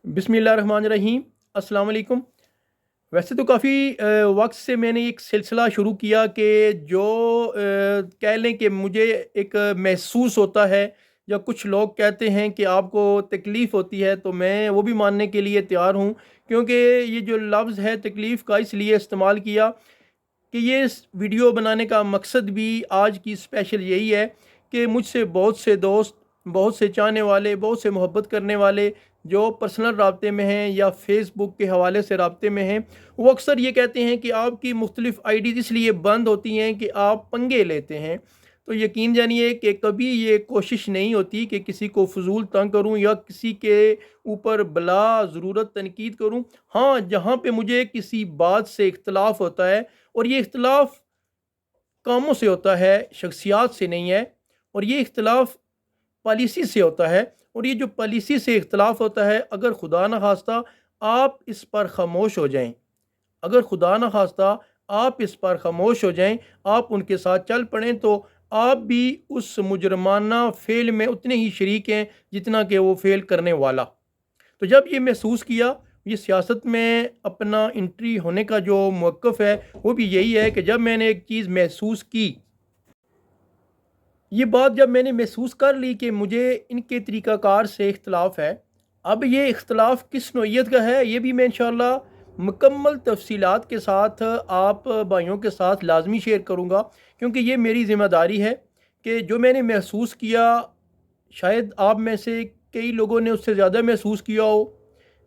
بسم اللہ الرحمن الرحیم۔ السلام علیکم۔ ویسے تو کافی وقت سے میں نے ایک سلسلہ شروع کیا کہ جو کہہ لیں کہ مجھے ایک محسوس ہوتا ہے یا کچھ لوگ کہتے ہیں کہ آپ کو تکلیف ہوتی ہے، تو میں وہ بھی ماننے کے لیے تیار ہوں، کیونکہ یہ جو لفظ ہے تکلیف کا اس لیے استعمال کیا کہ یہ اس ویڈیو بنانے کا مقصد بھی آج کی اسپیشل یہی ہے کہ مجھ سے بہت سے دوست، بہت سے چاہنے والے، بہت سے محبت کرنے والے جو پرسنل رابطے میں ہیں یا فیس بک کے حوالے سے رابطے میں ہیں، وہ اکثر یہ کہتے ہیں کہ آپ کی مختلف آئی ڈیز اس لیے بند ہوتی ہیں کہ آپ پنگے لیتے ہیں۔ تو یقین جانیے کہ کبھی یہ کوشش نہیں ہوتی کہ کسی کو فضول تنگ کروں یا کسی کے اوپر بلا ضرورت تنقید کروں۔ ہاں، جہاں پہ مجھے کسی بات سے اختلاف ہوتا ہے، اور یہ اختلاف کاموں سے ہوتا ہے، شخصیات سے نہیں ہے، اور یہ اختلاف پالیسی سے ہوتا ہے، اور یہ جو پالیسی سے اختلاف ہوتا ہے، اگر خدا نہ خواستہ آپ اس پر خاموش ہو جائیں، اگر خدا نہ خواستہ آپ اس پر خاموش ہو جائیں، آپ ان کے ساتھ چل پڑیں، تو آپ بھی اس مجرمانہ فعل میں اتنے ہی شریک ہیں جتنا کہ وہ فعل کرنے والا۔ تو جب یہ محسوس کیا، یہ سیاست میں اپنا انٹری ہونے کا جو موقف ہے وہ بھی یہی ہے کہ جب میں نے ایک چیز محسوس کی، یہ بات جب میں نے محسوس کر لی کہ مجھے ان کے طریقہ کار سے اختلاف ہے، اب یہ اختلاف کس نوعیت کا ہے یہ بھی میں انشاءاللہ مکمل تفصیلات کے ساتھ آپ بھائیوں کے ساتھ لازمی شیئر کروں گا، کیونکہ یہ میری ذمہ داری ہے کہ جو میں نے محسوس کیا، شاید آپ میں سے کئی لوگوں نے اس سے زیادہ محسوس کیا ہو،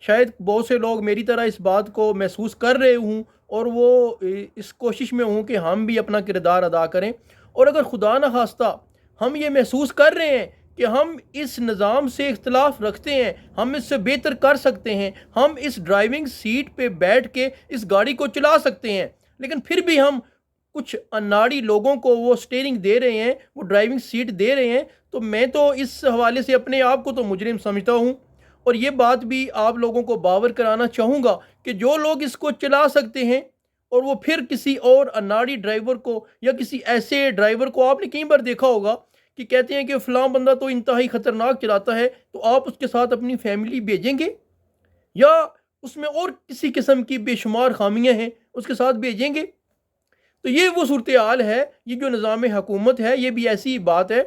شاید بہت سے لوگ میری طرح اس بات کو محسوس کر رہے ہوں اور وہ اس کوشش میں ہوں کہ ہم بھی اپنا کردار ادا کریں، اور اگر خدا نہ خواستہ ہم یہ محسوس کر رہے ہیں کہ ہم اس نظام سے اختلاف رکھتے ہیں، ہم اس سے بہتر کر سکتے ہیں، ہم اس ڈرائیونگ سیٹ پہ بیٹھ کے اس گاڑی کو چلا سکتے ہیں، لیکن پھر بھی ہم کچھ اناڑی لوگوں کو وہ سٹیئرنگ دے رہے ہیں، وہ ڈرائیونگ سیٹ دے رہے ہیں، تو میں تو اس حوالے سے اپنے آپ کو تو مجرم سمجھتا ہوں، اور یہ بات بھی آپ لوگوں کو باور کرانا چاہوں گا کہ جو لوگ اس کو چلا سکتے ہیں اور وہ پھر کسی اور اناڑی ڈرائیور کو یا کسی ایسے ڈرائیور کو، آپ نے کئی بار دیکھا ہوگا کہ کہتے ہیں کہ فلاں بندہ تو انتہائی خطرناک چلاتا ہے، تو آپ اس کے ساتھ اپنی فیملی بھیجیں گے یا اس میں اور کسی قسم کی بے شمار خامیاں ہیں اس کے ساتھ بھیجیں گے؟ تو یہ وہ صورتحال ہے، یہ جو نظام حکومت ہے یہ بھی ایسی بات ہے۔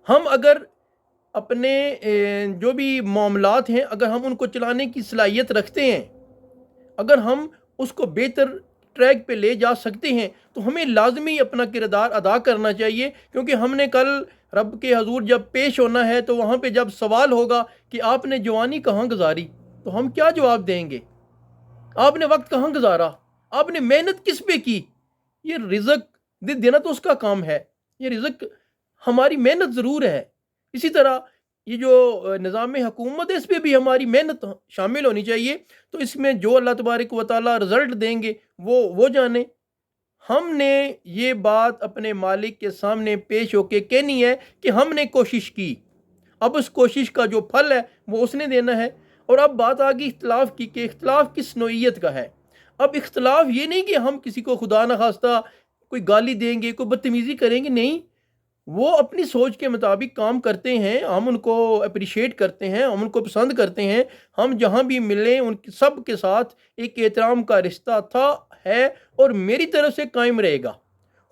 ہم اگر اپنے جو بھی معاملات ہیں، اگر ہم ان کو چلانے کی صلاحیت رکھتے ہیں، اگر ہم اس کو بہتر ٹریک پہ لے جا سکتے ہیں، تو ہمیں لازمی اپنا کردار ادا کرنا چاہیے، کیونکہ ہم نے کل رب کے حضور جب پیش ہونا ہے تو وہاں پہ جب سوال ہوگا کہ آپ نے جوانی کہاں گزاری، تو ہم کیا جواب دیں گے؟ آپ نے وقت کہاں گزارا؟ آپ نے محنت کس پہ کی؟ یہ رزق دینا تو اس کا کام ہے، یہ رزق ہماری محنت ضرور ہے۔ اسی طرح یہ جو نظام حکومت ہے اس پہ بھی ہماری محنت شامل ہونی چاہیے، تو اس میں جو اللہ تبارک و تعالیٰ رزلٹ دیں گے وہ جانے۔ ہم نے یہ بات اپنے مالک کے سامنے پیش ہو کے کہنی ہے کہ ہم نے کوشش کی، اب اس کوشش کا جو پھل ہے وہ اس نے دینا ہے۔ اور اب بات آ گئی اختلاف کی کہ اختلاف کس نوعیت کا ہے۔ اب اختلاف یہ نہیں کہ ہم کسی کو خدا نہ خواستہ کوئی گالی دیں گے، کوئی بدتمیزی کریں گے، نہیں، وہ اپنی سوچ کے مطابق کام کرتے ہیں، ہم ان کو اپریشیٹ کرتے ہیں، ہم ان کو پسند کرتے ہیں، ہم جہاں بھی ملیں ان سب کے ساتھ ایک احترام کا رشتہ تھا، ہے، اور میری طرف سے قائم رہے گا۔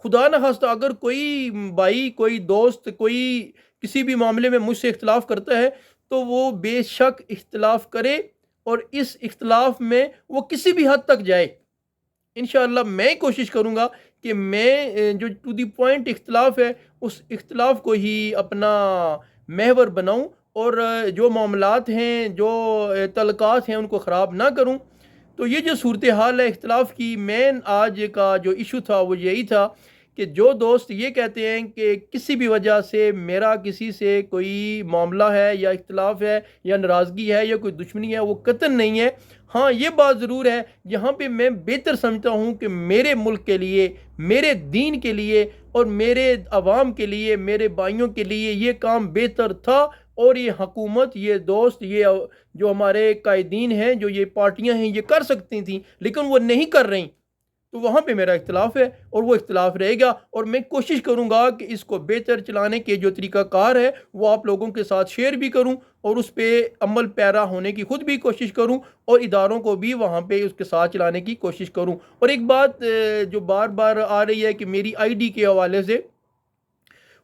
خدا نہ خواستہ اگر کوئی بھائی، کوئی دوست، کوئی کسی بھی معاملے میں مجھ سے اختلاف کرتا ہے تو وہ بے شک اختلاف کرے، اور اس اختلاف میں وہ کسی بھی حد تک جائے، انشاءاللہ میں کوشش کروں گا کہ میں جو ٹو دی پوائنٹ اختلاف ہے اس اختلاف کو ہی اپنا محور بناؤں، اور جو معاملات ہیں، جو تعلقات ہیں ان کو خراب نہ کروں۔ تو یہ جو صورتحال ہے اختلاف کی، مین آج کا جو ایشو تھا وہ یہی تھا کہ جو دوست یہ کہتے ہیں کہ کسی بھی وجہ سے میرا کسی سے کوئی معاملہ ہے یا اختلاف ہے یا ناراضگی ہے یا کوئی دشمنی ہے، وہ قطعاً نہیں ہے۔ ہاں، یہ بات ضرور ہے، یہاں پہ میں بہتر سمجھتا ہوں کہ میرے ملک کے لیے، میرے دین کے لیے اور میرے عوام کے لیے، میرے بھائیوں کے لیے یہ کام بہتر تھا، اور یہ حکومت، یہ دوست، یہ جو ہمارے قائدین ہیں، جو یہ پارٹیاں ہیں، یہ کر سکتی تھیں لیکن وہ نہیں کر رہی۔ تو وہاں پہ میرا اختلاف ہے اور وہ اختلاف رہے گا، اور میں کوشش کروں گا کہ اس کو بہتر چلانے کے جو طریقہ کار ہے وہ آپ لوگوں کے ساتھ شیئر بھی کروں، اور اس پہ عمل پیرا ہونے کی خود بھی کوشش کروں، اور اداروں کو بھی وہاں پہ اس کے ساتھ چلانے کی کوشش کروں۔ اور ایک بات جو بار بار آ رہی ہے کہ میری آئی ڈی کے حوالے سے،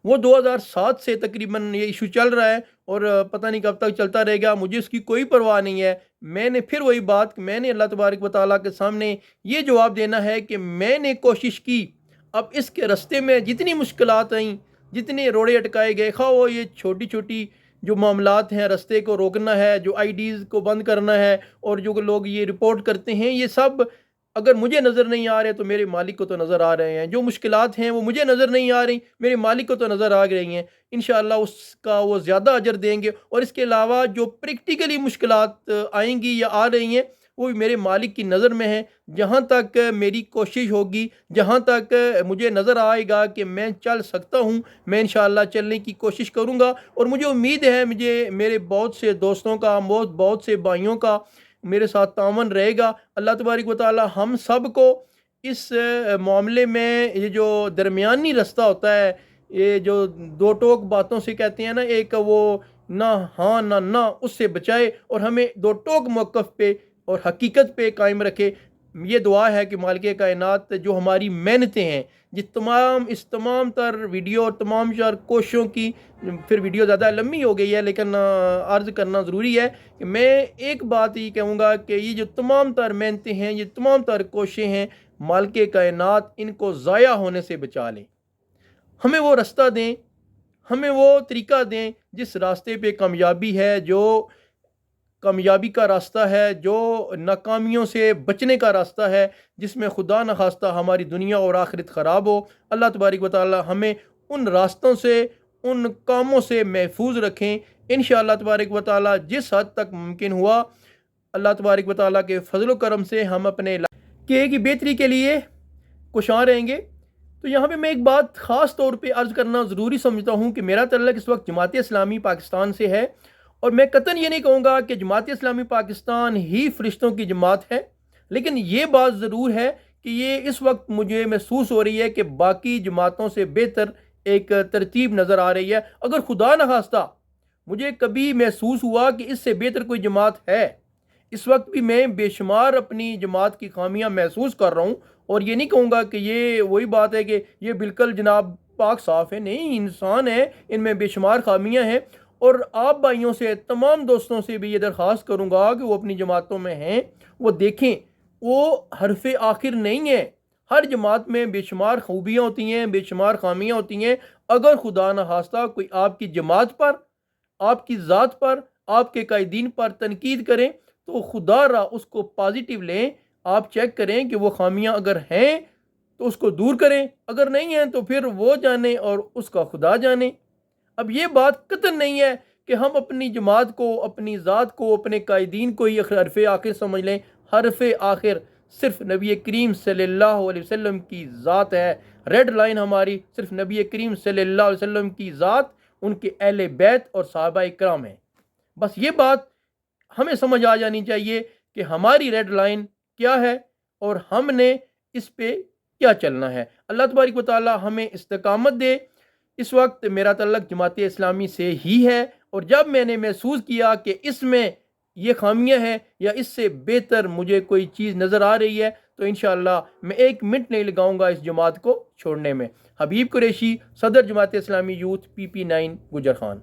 وہ 2007 سے تقریباً یہ ایشو چل رہا ہے، اور پتہ نہیں کب تک چلتا رہے گا، مجھے اس کی کوئی پرواہ نہیں ہے۔ میں نے پھر وہی بات کہ میں نے اللہ تبارک و تعالیٰ کے سامنے یہ جواب دینا ہے کہ میں نے کوشش کی، اب اس کے رستے میں جتنی مشکلات آئیں، جتنے روڑے اٹکائے گئے، خواہ وہ یہ چھوٹی چھوٹی جو معاملات ہیں، رستے کو روکنا ہے، جو آئی ڈیز کو بند کرنا ہے، اور جو لوگ یہ رپورٹ کرتے ہیں، یہ سب اگر مجھے نظر نہیں آ رہے تو میرے مالک کو تو نظر آ رہے ہیں۔ جو مشکلات ہیں وہ مجھے نظر نہیں آ رہی، میرے مالک کو تو نظر آ رہی ہیں۔ انشاءاللہ اس کا وہ زیادہ اجر دیں گے، اور اس کے علاوہ جو پریکٹیکلی مشکلات آئیں گی یا آ رہی ہیں وہ بھی میرے مالک کی نظر میں ہیں۔ جہاں تک میری کوشش ہوگی، جہاں تک مجھے نظر آئے گا کہ میں چل سکتا ہوں، میں انشاءاللہ چلنے کی کوشش کروں گا، اور مجھے امید ہے مجھے میرے بہت سے دوستوں کا، بہت سے بھائیوں کا میرے ساتھ تعاون رہے گا۔ اللہ تبارک و تعالی ہم سب کو اس معاملے میں یہ جو درمیانی رستہ ہوتا ہے، یہ جو دو ٹوک باتوں سے کہتے ہیں نا، ایک وہ نہ ہاں نہ اس سے بچائے، اور ہمیں دو ٹوک موقف پہ اور حقیقت پہ قائم رکھے۔ یہ دعا ہے کہ مالک کائنات جو ہماری محنتیں ہیں، اس تمام تر ویڈیو اور تمام تر کوششوں کی، پھر ویڈیو زیادہ لمبی ہو گئی ہے لیکن عرض کرنا ضروری ہے کہ میں ایک بات یہ کہوں گا کہ یہ جو تمام تر محنتیں ہیں، یہ تمام تر کوششیں ہیں، مالک کائنات ان کو ضائع ہونے سے بچا لیں، ہمیں وہ رستہ دیں، ہمیں وہ طریقہ دیں جس راستے پہ کامیابی ہے، جو کامیابی کا راستہ ہے، جو ناکامیوں سے بچنے کا راستہ ہے، جس میں خدا نخواستہ ہماری دنیا اور آخرت خراب ہو۔ اللہ تبارک و تعالی ہمیں ان راستوں سے، ان کاموں سے محفوظ رکھیں۔ انشاءاللہ تبارک و تعالی جس حد تک ممکن ہوا، اللہ تبارک و تعالی کے فضل و کرم سے ہم اپنے علاقے کی بہتری کے لیے کوشاں رہیں گے۔ تو یہاں پہ میں ایک بات خاص طور پہ عرض کرنا ضروری سمجھتا ہوں کہ میرا تعلق اس وقت جماعت اسلامی پاکستان سے ہے، اور میں قطعاً یہ نہیں کہوں گا کہ جماعت اسلامی پاکستان ہی فرشتوں کی جماعت ہے، لیکن یہ بات ضرور ہے کہ یہ اس وقت مجھے محسوس ہو رہی ہے کہ باقی جماعتوں سے بہتر ایک ترتیب نظر آ رہی ہے۔ اگر خدا نخواستہ مجھے کبھی محسوس ہوا کہ اس سے بہتر کوئی جماعت ہے، اس وقت بھی میں بے شمار اپنی جماعت کی خامیاں محسوس کر رہا ہوں، اور یہ نہیں کہوں گا کہ یہ وہی بات ہے کہ یہ بالکل جناب پاک صاف ہے، نہیں، انسان ہے، ان میں بے شمار خامیاں ہیں۔ اور آپ بھائیوں سے، تمام دوستوں سے بھی یہ درخواست کروں گا کہ وہ اپنی جماعتوں میں ہیں، وہ دیکھیں، وہ حرف آخر نہیں ہے، ہر جماعت میں بے شمار خوبیاں ہوتی ہیں، بے شمار خامیاں ہوتی ہیں۔ اگر خدا نخواستہ کوئی آپ کی جماعت پر، آپ کی ذات پر، آپ کے قائدین پر تنقید کریں تو خدا را اس کو پازیٹیو لیں، آپ چیک کریں کہ وہ خامیاں اگر ہیں تو اس کو دور کریں، اگر نہیں ہیں تو پھر وہ جانے اور اس کا خدا جانے۔ اب یہ بات قطعاً نہیں ہے کہ ہم اپنی جماعت کو، اپنی ذات کو، اپنے قائدین کو ہی حرف آخر سمجھ لیں۔ حرف آخر صرف نبی کریم صلی اللہ علیہ وسلم کی ذات ہے۔ ریڈ لائن ہماری صرف نبی کریم صلی اللہ علیہ وسلم کی ذات، ان کے اہل بیت اور صحابہ کرام ہیں۔ بس یہ بات ہمیں سمجھ آ جانی چاہیے کہ ہماری ریڈ لائن کیا ہے اور ہم نے اس پہ کیا چلنا ہے۔ اللہ تبارک و تعالی ہمیں استقامت دے۔ اس وقت میرا تعلق جماعت اسلامی سے ہی ہے، اور جب میں نے محسوس کیا کہ اس میں یہ خامیاں ہیں یا اس سے بہتر مجھے کوئی چیز نظر آ رہی ہے، تو انشاءاللہ میں ایک منٹ نہیں لگاؤں گا اس جماعت کو چھوڑنے میں۔ حبیب قریشی، صدر جماعت اسلامی یوتھ، PP9 گجر خان۔